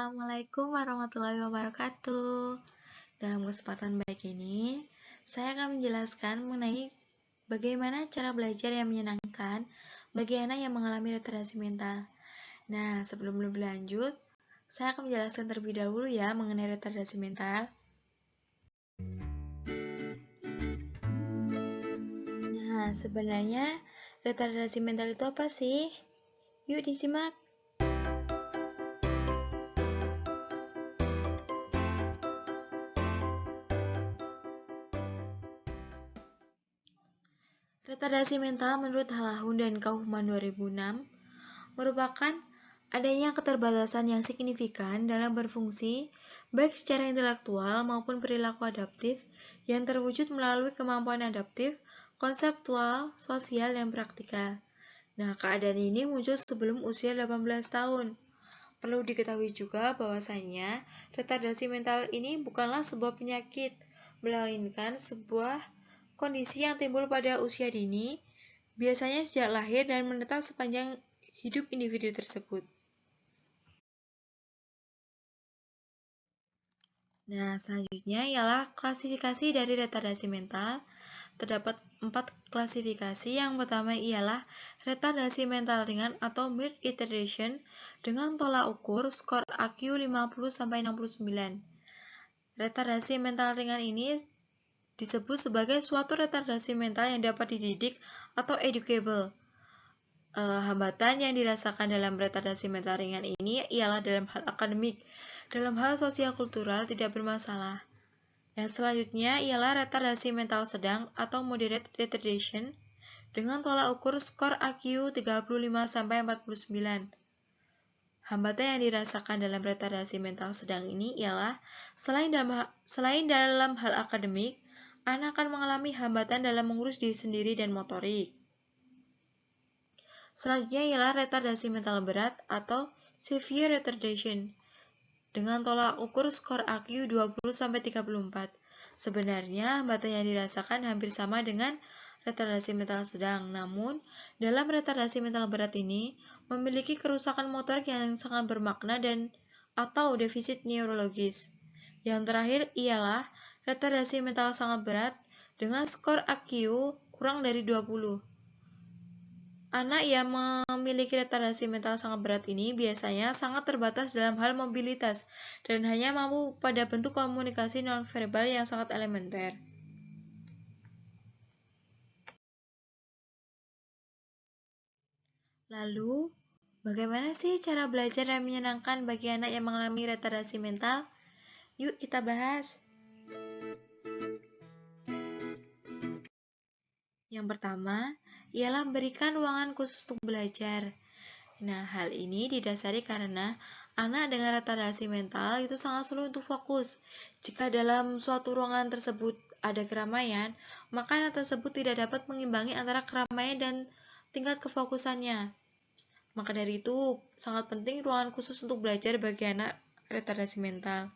Assalamualaikum warahmatullahi wabarakatuh. Dalam kesempatan baik ini, saya akan menjelaskan mengenai bagaimana cara belajar yang menyenangkan bagi anak yang mengalami retardasi mental. Nah, sebelum lebih lanjut, saya akan menjelaskan terlebih dahulu ya mengenai retardasi mental. Nah, sebenarnya retardasi mental itu apa sih? Yuk disimak. Retardasi mental menurut Halahun dan Kaufman 2006 merupakan adanya keterbatasan yang signifikan dalam berfungsi baik secara intelektual maupun perilaku adaptif yang terwujud melalui kemampuan adaptif, konseptual, sosial, dan praktikal. Nah, keadaan ini muncul sebelum usia 18 tahun. Perlu diketahui juga bahwasanya retardasi mental ini bukanlah sebuah penyakit, melainkan sebuah kondisi yang timbul pada usia dini, biasanya sejak lahir dan menetap sepanjang hidup individu tersebut. Nah, selanjutnya ialah klasifikasi dari retardasi mental. Terdapat 4 klasifikasi. Yang pertama ialah retardasi mental ringan atau mild retardation dengan tolak ukur skor IQ 50-69. Retardasi mental ringan ini disebut sebagai suatu retardasi mental yang dapat dididik atau educable. Hambatan yang dirasakan dalam retardasi mental ringan ini ialah dalam hal akademik. Dalam hal sosial kultural tidak bermasalah. Yang selanjutnya ialah retardasi mental sedang atau moderate retardation dengan tolak ukur skor IQ 35-49. Hambatan yang dirasakan dalam retardasi mental sedang ini ialah selain dalam hal akademik, anak akan mengalami hambatan dalam mengurus diri sendiri dan motorik. Selanjutnya ialah retardasi mental berat atau severe retardation dengan tolak ukur skor IQ 20-34. Sebenarnya hambatan yang dirasakan hampir sama dengan retardasi mental sedang, namun dalam retardasi mental berat ini memiliki kerusakan motorik yang sangat bermakna dan atau defisit neurologis. Yang terakhir ialah retardasi mental sangat berat dengan skor IQ kurang dari 20. Anak yang memiliki retardasi mental sangat berat ini biasanya sangat terbatas dalam hal mobilitas dan hanya mampu pada bentuk komunikasi nonverbal yang sangat elementer. Lalu, bagaimana sih cara belajar yang menyenangkan bagi anak yang mengalami retardasi mental? Yuk kita bahas. Yang pertama, ialah berikan ruangan khusus untuk belajar. Nah, hal ini didasari karena anak dengan retardasi mental itu sangat sulit untuk fokus. Jika dalam suatu ruangan tersebut ada keramaian, maka anak tersebut tidak dapat mengimbangi antara keramaian dan tingkat kefokusannya. Maka dari itu, sangat penting ruangan khusus untuk belajar bagi anak retardasi mental.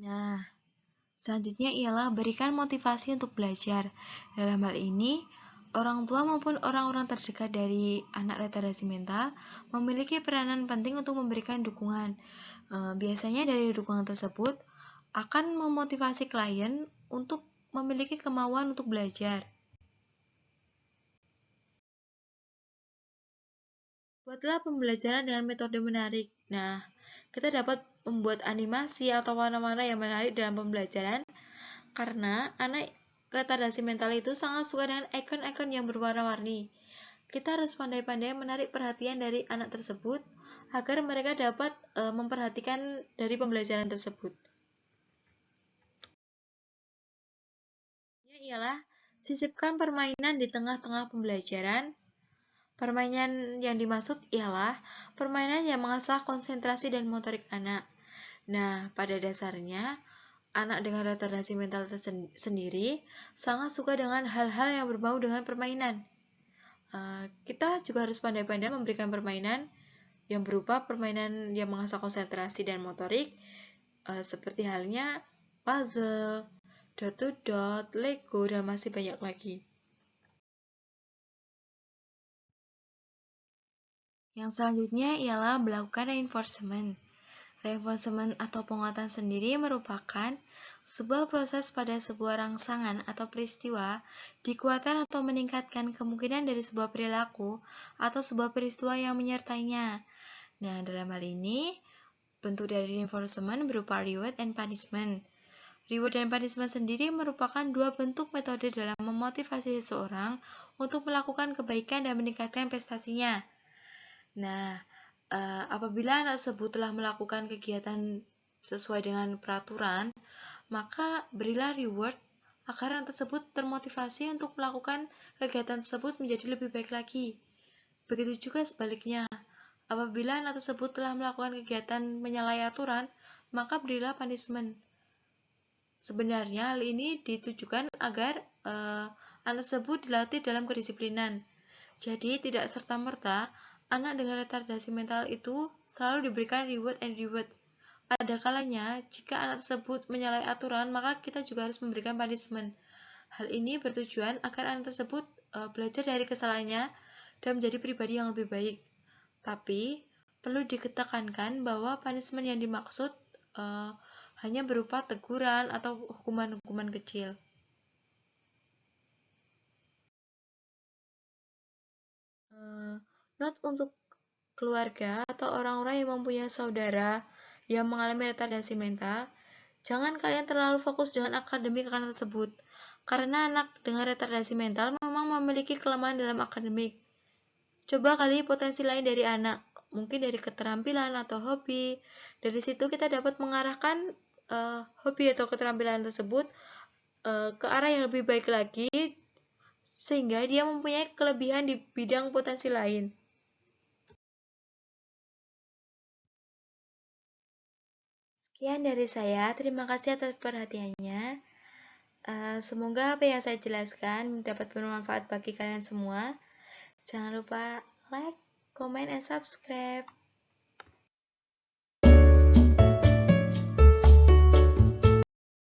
Nah, selanjutnya ialah berikan motivasi untuk belajar. Dalam hal ini, orang tua maupun orang-orang terdekat dari anak retardasi mental memiliki peranan penting untuk memberikan dukungan. Biasanya dari dukungan tersebut akan memotivasi klien untuk memiliki kemauan untuk belajar. Buatlah pembelajaran dengan metode menarik. Nah, kita dapat membuat animasi atau warna-warna yang menarik dalam pembelajaran karena anak retardasi mental itu sangat suka dengan ikon-ikon yang berwarna-warni. Kita harus pandai-pandai menarik perhatian dari anak tersebut agar mereka dapat memperhatikan dari pembelajaran tersebut. Ini ialah sisipkan permainan di tengah-tengah pembelajaran. Permainan yang dimaksud ialah permainan yang mengasah konsentrasi dan motorik anak. Nah, pada dasarnya, anak dengan retardasi mental sendiri sangat suka dengan hal-hal yang berbau dengan permainan. Kita juga harus pandai-pandai memberikan permainan yang berupa permainan yang mengasah konsentrasi dan motorik, seperti halnya puzzle, dot to dot, Lego, dan masih banyak lagi. Yang selanjutnya ialah melakukan reinforcement. Reinforcement atau penguatan sendiri merupakan sebuah proses pada sebuah rangsangan atau peristiwa dikuatkan atau meningkatkan kemungkinan dari sebuah perilaku atau sebuah peristiwa yang menyertainya. Nah, dalam hal ini, bentuk dari reinforcement berupa reward and punishment. Reward dan punishment sendiri merupakan dua bentuk metode dalam memotivasi seseorang untuk melakukan kebaikan dan meningkatkan prestasinya. Nah, apabila anak tersebut telah melakukan kegiatan sesuai dengan peraturan, maka berilah reward agar anak tersebut termotivasi untuk melakukan kegiatan tersebut menjadi lebih baik lagi. Begitu juga sebaliknya, apabila anak tersebut telah melakukan kegiatan menyalahi aturan, maka berilah punishment. Sebenarnya hal ini ditujukan agar anak tersebut dilatih dalam kedisiplinan. Jadi tidak serta-merta anak dengan retardasi mental itu selalu diberikan reward and reward. Ada kalanya jika anak tersebut menyalahi aturan, maka kita juga harus memberikan punishment. Hal ini bertujuan agar anak tersebut belajar dari kesalahannya dan menjadi pribadi yang lebih baik. Tapi perlu ditekankan bahwa punishment yang dimaksud hanya berupa teguran atau hukuman-hukuman kecil. Note untuk keluarga atau orang-orang yang mempunyai saudara yang mengalami retardasi mental, jangan kalian terlalu fokus dengan akademik anak tersebut, karena anak dengan retardasi mental memang memiliki kelemahan dalam akademik. Coba kali potensi lain dari anak, mungkin dari keterampilan atau hobi. Dari situ kita dapat mengarahkan hobi atau keterampilan tersebut ke arah yang lebih baik lagi, sehingga dia mempunyai kelebihan di bidang potensi lain. Sekian dari saya, terima kasih atas perhatiannya. Semoga apa yang saya jelaskan dapat bermanfaat bagi kalian semua. Jangan lupa like, comment, and subscribe.